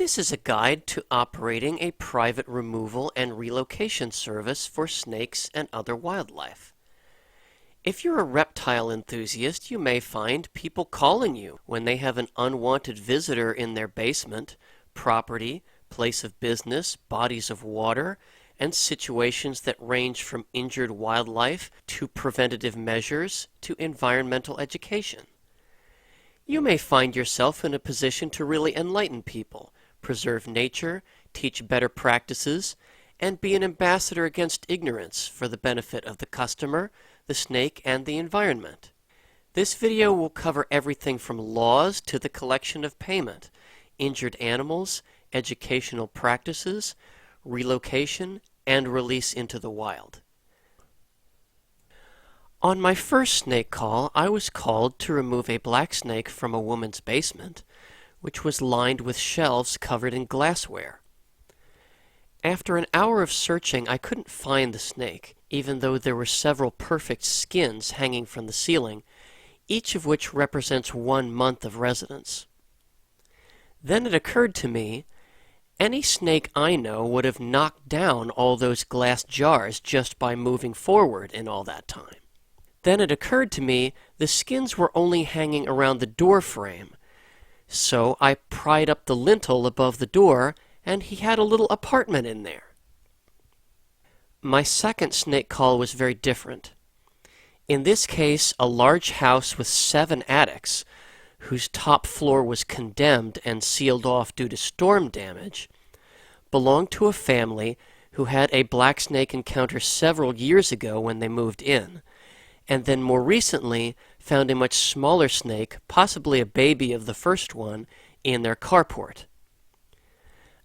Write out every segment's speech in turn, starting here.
This is a guide to operating a private removal and relocation service for snakes and other wildlife. If you're a reptile enthusiast, you may find people calling you when they have an unwanted visitor in their basement, property, place of business, bodies of water, and situations that range from injured wildlife to preventative measures to environmental education. You may find yourself in a position to really enlighten people, preserve nature, teach better practices, and be an ambassador against ignorance for the benefit of the customer, the snake, and the environment. This video will cover everything from laws to the collection of payment, injured animals, educational practices, relocation, and release into the wild. On my first snake call, I was called to remove a black snake from a woman's basement, which was lined with shelves covered in glassware. After an hour of searching, I couldn't find the snake, even though there were several perfect skins hanging from the ceiling, each of which represents 1 month of residence. Then it occurred to me, any snake I know would have knocked down all those glass jars just by moving forward in all that time. Then it occurred to me the skins were only hanging around the door frame, so I pried up the lintel above the door, and he had a little apartment in there. My second snake call was very different. In this case, a large house with 7 attics, whose top floor was condemned and sealed off due to storm damage, belonged to a family who had a black snake encounter several years ago when they moved in, and then more recently found a much smaller snake, possibly a baby of the first one, in their carport.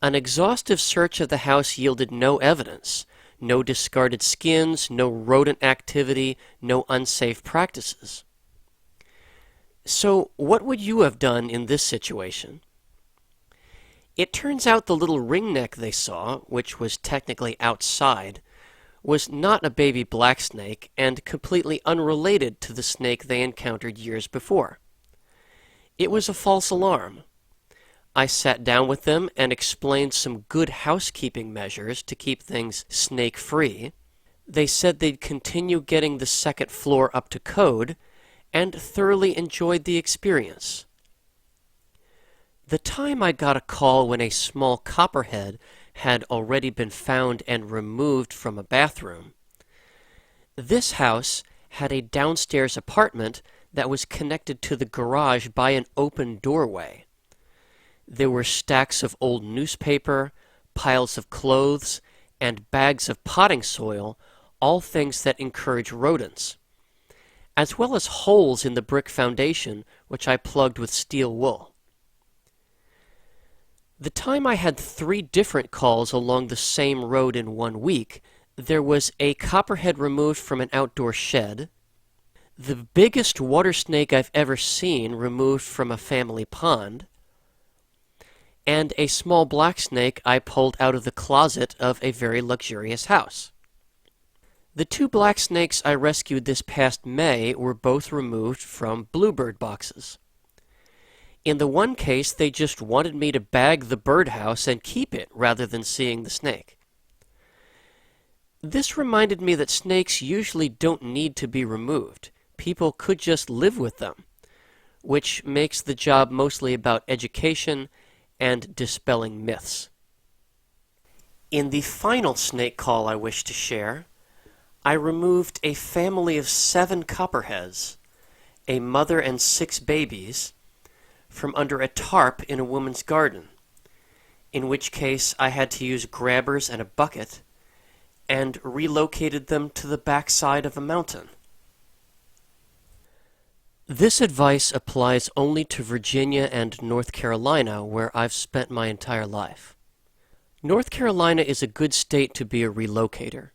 An exhaustive search of the house yielded no evidence, no discarded skins, no rodent activity, no unsafe practices. So what would you have done in this situation? It turns out the little ringneck they saw, which was technically outside, was not a baby black snake and completely unrelated to the snake they encountered years before. It was a false alarm. I sat down with them and explained some good housekeeping measures to keep things snake-free. They said they'd continue getting the second floor up to code and thoroughly enjoyed the experience. The time I got a call when a small copperhead had already been found and removed from a bathroom. This house had a downstairs apartment that was connected to the garage by an open doorway. There were stacks of old newspaper, piles of clothes, and bags of potting soil, all things that encourage rodents, as well as holes in the brick foundation, which I plugged with steel wool. The time I had 3 different calls along the same road in 1 week, there was a copperhead removed from an outdoor shed, the biggest water snake I've ever seen removed from a family pond, and a small black snake I pulled out of the closet of a very luxurious house. The 2 black snakes I rescued this past May were both removed from bluebird boxes. In the one case, they just wanted me to bag the birdhouse and keep it rather than seeing the snake. This reminded me that snakes usually don't need to be removed. People could just live with them, which makes the job mostly about education and dispelling myths. In the final snake call I wish to share, I removed a family of 7 copperheads, a mother and 6 babies, from under a tarp in a woman's garden, in which case I had to use grabbers and a bucket, and relocated them to the backside of a mountain. This advice applies only to Virginia and North Carolina, where I've spent my entire life. North Carolina is a good state to be a relocator.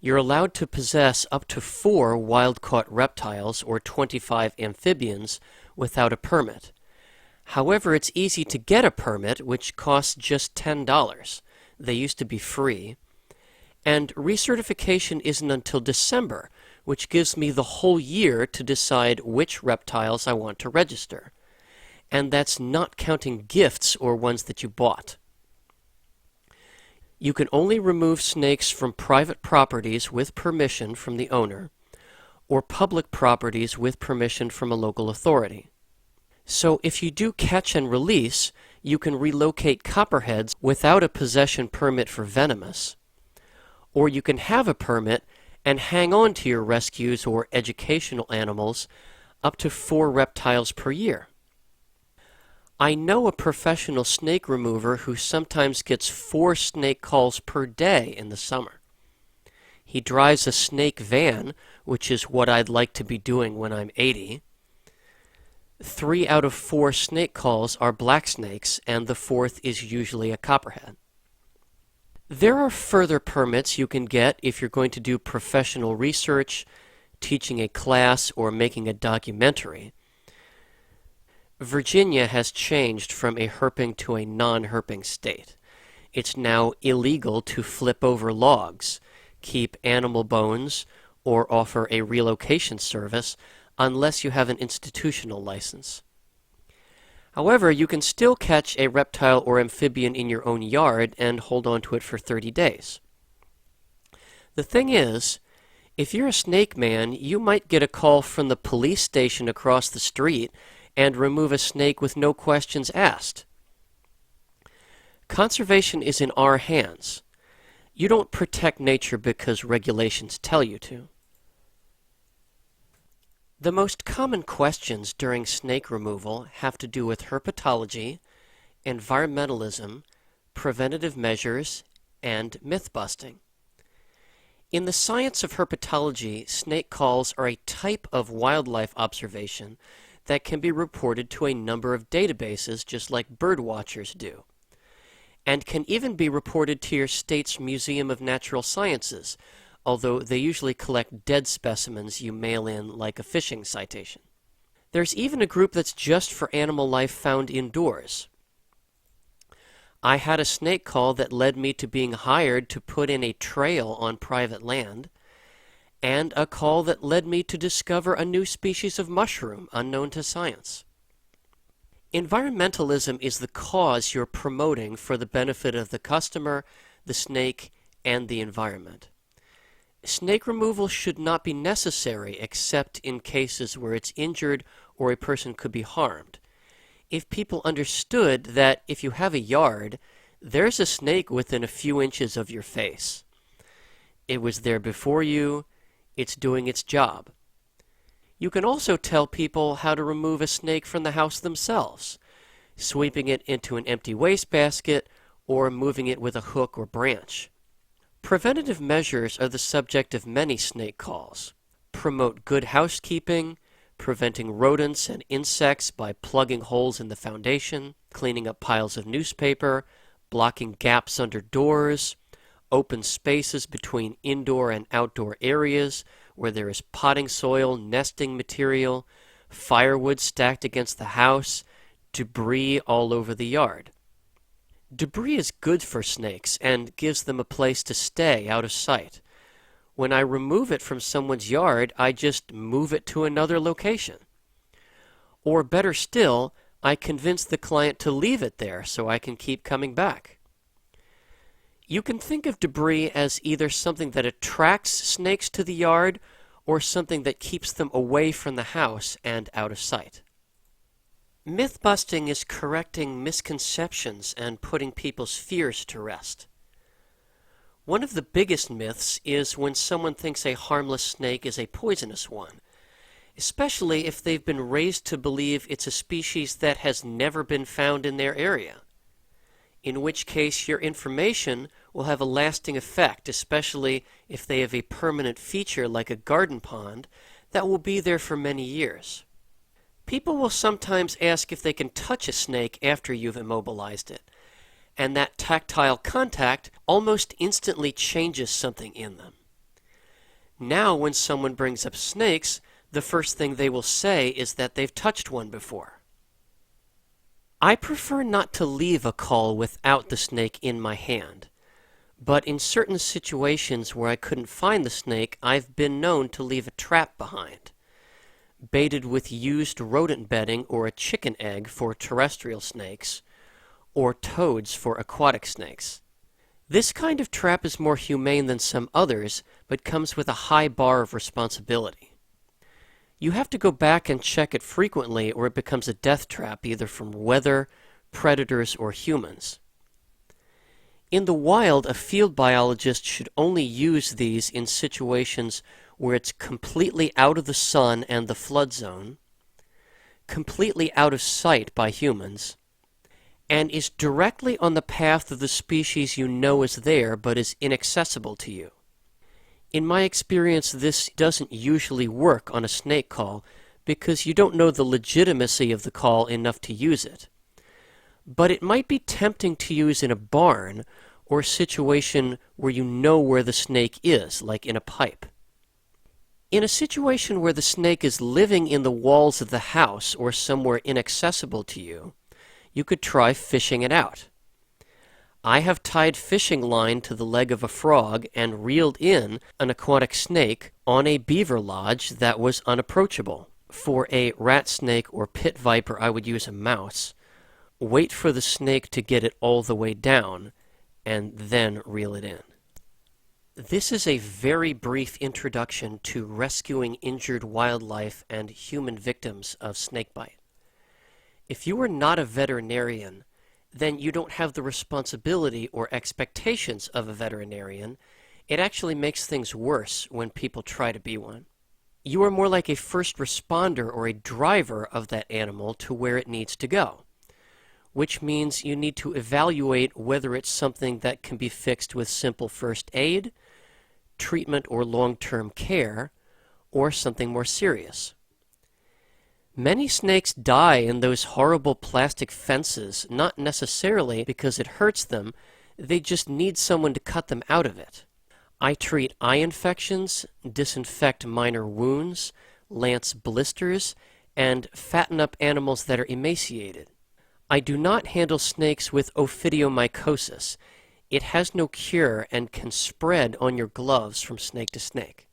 You're allowed to possess up to 4 wild-caught reptiles or 25 amphibians without a permit. However, it's easy to get a permit, which costs just $10. They used to be free. And recertification isn't until December, which gives me the whole year to decide which reptiles I want to register. and that's not counting gifts or ones that you bought. You can only remove snakes from private properties with permission from the owner, or public properties with permission from a local authority. So if you do catch and release, you can relocate copperheads without a possession permit for venomous, or you can have a permit and hang on to your rescues or educational animals up to 4 reptiles per year. I know a professional snake remover who sometimes gets 4 snake calls per day in the summer. He drives a snake van, which is what I'd like to be doing when I'm 80. 3 out of 4 snake calls are black snakes, and the 4th is usually a copperhead. There are further permits you can get if you're going to do professional research, teaching a class, or making a documentary. Virginia has changed from a herping to a non-herping state. It's now illegal to flip over logs, keep animal bones, or offer a relocation service unless you have an institutional license. However, you can still catch a reptile or amphibian in your own yard and hold on to it for 30 days. The thing is, if you're a snake man, you might get a call from the police station across the street and remove a snake with no questions asked. Conservation is in our hands. You don't protect nature because regulations tell you to. The most common questions during snake removal have to do with herpetology, environmentalism, preventative measures, and myth-busting. In the science of herpetology, snake calls are a type of wildlife observation that can be reported to a number of databases just like bird watchers do, and can even be reported to your state's Museum of Natural Sciences, although they usually collect dead specimens you mail in like a fishing citation. There's even a group that's just for animal life found indoors. I had a snake call that led me to being hired to put in a trail on private land, and a call that led me to discover a new species of mushroom unknown to science. Environmentalism is the cause you're promoting for the benefit of the customer, the snake, and the environment. Snake removal should not be necessary except in cases where it's injured or a person could be harmed. If people understood that if you have a yard, there's a snake within a few inches of your face. It was there before you, it's doing its job. You can also tell people how to remove a snake from the house themselves, sweeping it into an empty wastebasket or moving it with a hook or branch. Preventative measures are the subject of many snake calls. Promote good housekeeping, preventing rodents and insects by plugging holes in the foundation, cleaning up piles of newspaper, blocking gaps under doors, open spaces between indoor and outdoor areas where there is potting soil, nesting material, firewood stacked against the house, debris all over the yard. Debris is good for snakes and gives them a place to stay out of sight. When I remove it from someone's yard, I just move it to another location. Or better still, I convince the client to leave it there so I can keep coming back. You can think of debris as either something that attracts snakes to the yard or something that keeps them away from the house and out of sight. Myth-busting is correcting misconceptions and putting people's fears to rest. One of the biggest myths is when someone thinks a harmless snake is a poisonous one, especially if they've been raised to believe it's a species that has never been found in their area, in which case your information will have a lasting effect, especially if they have a permanent feature like a garden pond that will be there for many years. People will sometimes ask if they can touch a snake after you've immobilized it, and that tactile contact almost instantly changes something in them. Now when someone brings up snakes, the first thing they will say is that they've touched one before. I prefer not to leave a call without the snake in my hand, but in certain situations where I couldn't find the snake, I've been known to leave a trap behind. baited with used rodent bedding or a chicken egg for terrestrial snakes, or toads for aquatic snakes. This kind of trap is more humane than some others, but comes with a high bar of responsibility. You have to go back and check it frequently or it becomes a death trap either from weather, predators, or humans. In the wild, a field biologist should only use these in situations where it's completely out of the sun and the flood zone, completely out of sight by humans, and is directly on the path of the species you know is there but is inaccessible to you. In my experience, this doesn't usually work on a snake call because you don't know the legitimacy of the call enough to use it. But it might be tempting to use in a barn or a situation where you know where the snake is, like in a pipe. In a situation where the snake is living in the walls of the house or somewhere inaccessible to you, you could try fishing it out. I have tied fishing line to the leg of a frog and reeled in an aquatic snake on a beaver lodge that was unapproachable. For a rat snake or pit viper, I would use a mouse. Wait for the snake to get it all the way down, and then reel it in. This is a very brief introduction to rescuing injured wildlife and human victims of snakebite. If you are not a veterinarian, then you don't have the responsibility or expectations of a veterinarian. It actually makes things worse when people try to be one. You are more like a first responder or a driver of that animal to where it needs to go, which means you need to evaluate whether it's something that can be fixed with simple first aid, treatment or long-term care, or something more serious. Many snakes die in those horrible plastic fences, not necessarily because it hurts them, they just need someone to cut them out of it. I treat eye infections, disinfect minor wounds, lance blisters, and fatten up animals that are emaciated. I do not handle snakes with ophidiomycosis. It has no cure and can spread on your gloves from snake to snake.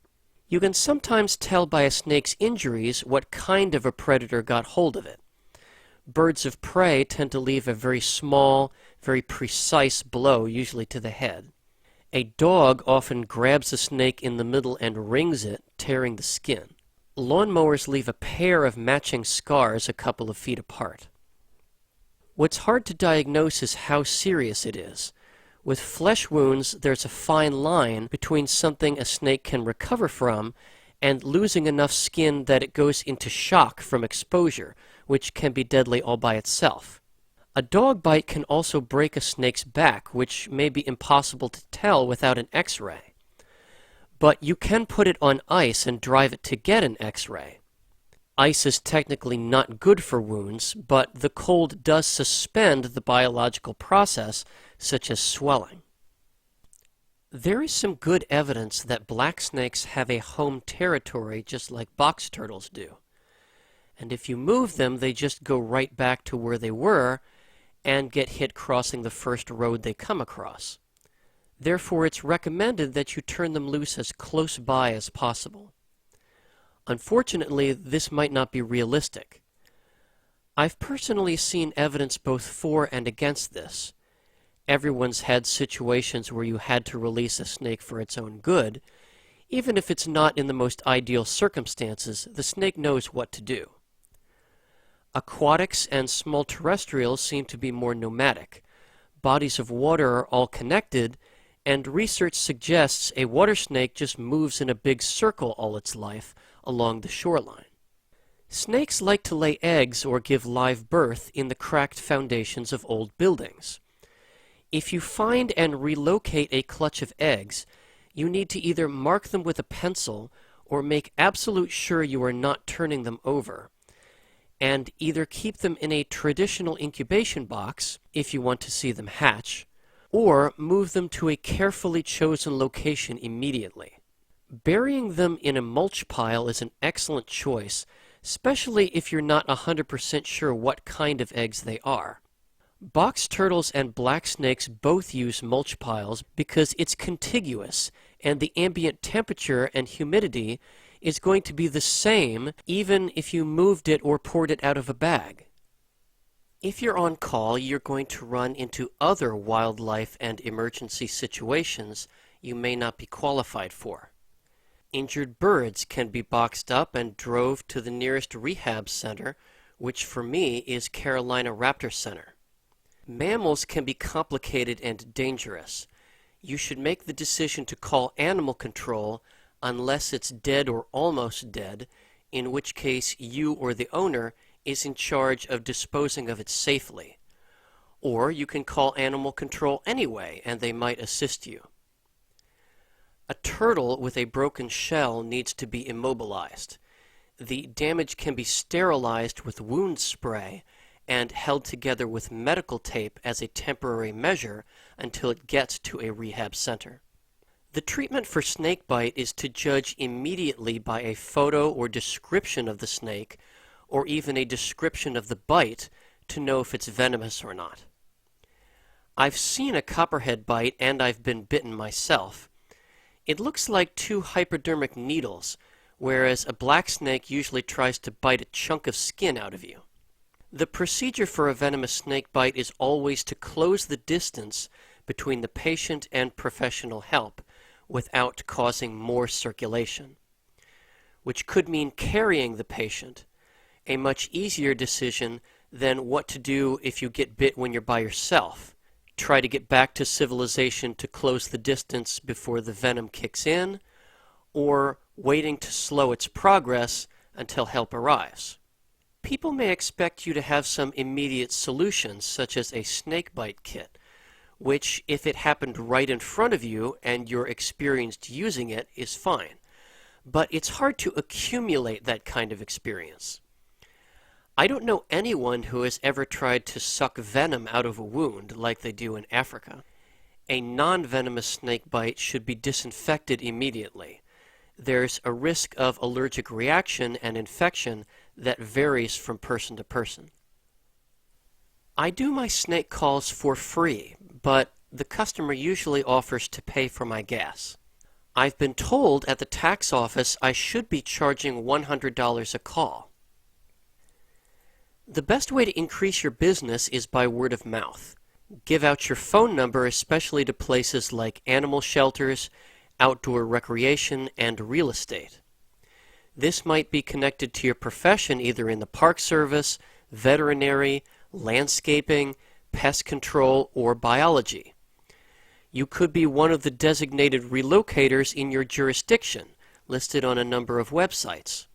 You can sometimes tell by a snake's injuries what kind of a predator got hold of it. Birds of prey tend to leave a very small, very precise blow, usually to the head. A dog often grabs a snake in the middle and wrings it, tearing the skin. Lawnmowers leave a pair of matching scars a couple of feet apart. What's hard to diagnose is how serious it is. With flesh wounds, there's a fine line between something a snake can recover from and losing enough skin that it goes into shock from exposure, which can be deadly all by itself. A dog bite can also break a snake's back, which may be impossible to tell without an X-ray. But you can put it on ice and drive it to get an X-ray. Ice is technically not good for wounds, but the cold does suspend the biological process, such as swelling. There is some good evidence that black snakes have a home territory just like box turtles do. And if you move them, they just go right back to where they were and get hit crossing the first road they come across. Therefore, it's recommended that you turn them loose as close by as possible. Unfortunately, this might not be realistic. I've personally seen evidence both for and against this. Everyone's had situations where you had to release a snake for its own good. Even if it's not in the most ideal circumstances, the snake knows what to do. Aquatics and small terrestrials seem to be more nomadic. Bodies of water are all connected, and research suggests a water snake just moves in a big circle all its life along the shoreline. Snakes like to lay eggs or give live birth in the cracked foundations of old buildings. If you find and relocate a clutch of eggs, you need to either mark them with a pencil or make absolute sure you are not turning them over, and either keep them in a traditional incubation box if you want to see them hatch, or move them to a carefully chosen location immediately. Burying them in a mulch pile is an excellent choice, especially if you're not 100% sure what kind of eggs they are. Box turtles and black snakes both use mulch piles because it's contiguous and the ambient temperature and humidity is going to be the same even if you moved it or poured it out of a bag. If you're on call, you're going to run into other wildlife and emergency situations you may not be qualified for. Injured birds can be boxed up and drove to the nearest rehab center, which for me is Carolina Raptor Center. Mammals can be complicated and dangerous. You should make the decision to call animal control unless it's dead or almost dead, in which case you or the owner is in charge of disposing of it safely. Or you can call animal control anyway, and they might assist you. A turtle with a broken shell needs to be immobilized. The damage can be sterilized with wound spray and held together with medical tape as a temporary measure until it gets to a rehab center. The treatment for snakebite is to judge immediately by a photo or description of the snake, or even a description of the bite, to know if it's venomous or not. I've seen a copperhead bite and I've been bitten myself. It looks like two hypodermic needles, whereas a black snake usually tries to bite a chunk of skin out of you. The procedure for a venomous snake bite is always to close the distance between the patient and professional help without causing more circulation, which could mean carrying the patient, a much easier decision than what to do if you get bit when you're by yourself. Try to get back to civilization to close the distance before the venom kicks in, or waiting to slow its progress until help arrives. People may expect you to have some immediate solutions, such as a snakebite kit, which, if it happened right in front of you and you're experienced using it, is fine. But it's hard to accumulate that kind of experience. I don't know anyone who has ever tried to suck venom out of a wound like they do in Africa. A non-venomous snake bite should be disinfected immediately. There's a risk of allergic reaction and infection that varies from person to person. I do my snake calls for free, but the customer usually offers to pay for my gas. I've been told at the tax office I should be charging $100 a call. The best way to increase your business is by word of mouth. Give out your phone number, especially to places like animal shelters, outdoor recreation, and real estate. This might be connected to your profession either in the park service, veterinary, landscaping, pest control, or biology. You could be one of the designated relocators in your jurisdiction, listed on a number of websites.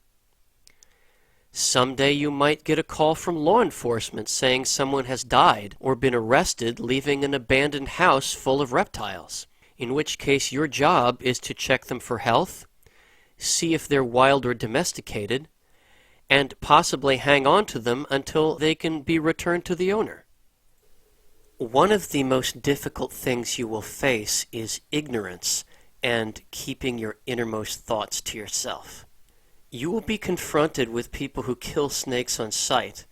Someday you might get a call from law enforcement saying someone has died or been arrested leaving an abandoned house full of reptiles, in which case your job is to check them for health, see if they're wild or domesticated, and possibly hang on to them until they can be returned to the owner. One of the most difficult things you will face is ignorance and keeping your innermost thoughts to yourself. You will be confronted with people who kill snakes on sight,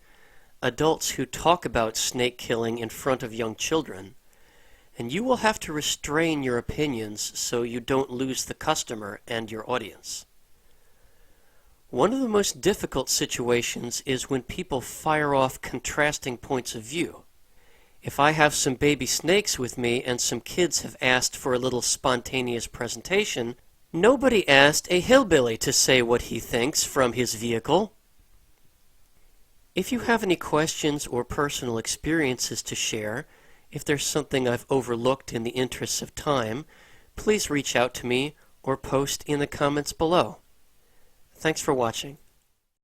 adults who talk about snake killing in front of young children, and you will have to restrain your opinions so you don't lose the customer and your audience. One of the most difficult situations is when people fire off contrasting points of view. If I have some baby snakes with me and some kids have asked for a little spontaneous presentation, nobody asked a hillbilly to say what he thinks from his vehicle. If you have any questions or personal experiences to share, if there's something I've overlooked in the interests of time, please reach out to me or post in the comments below. Thanks for watching.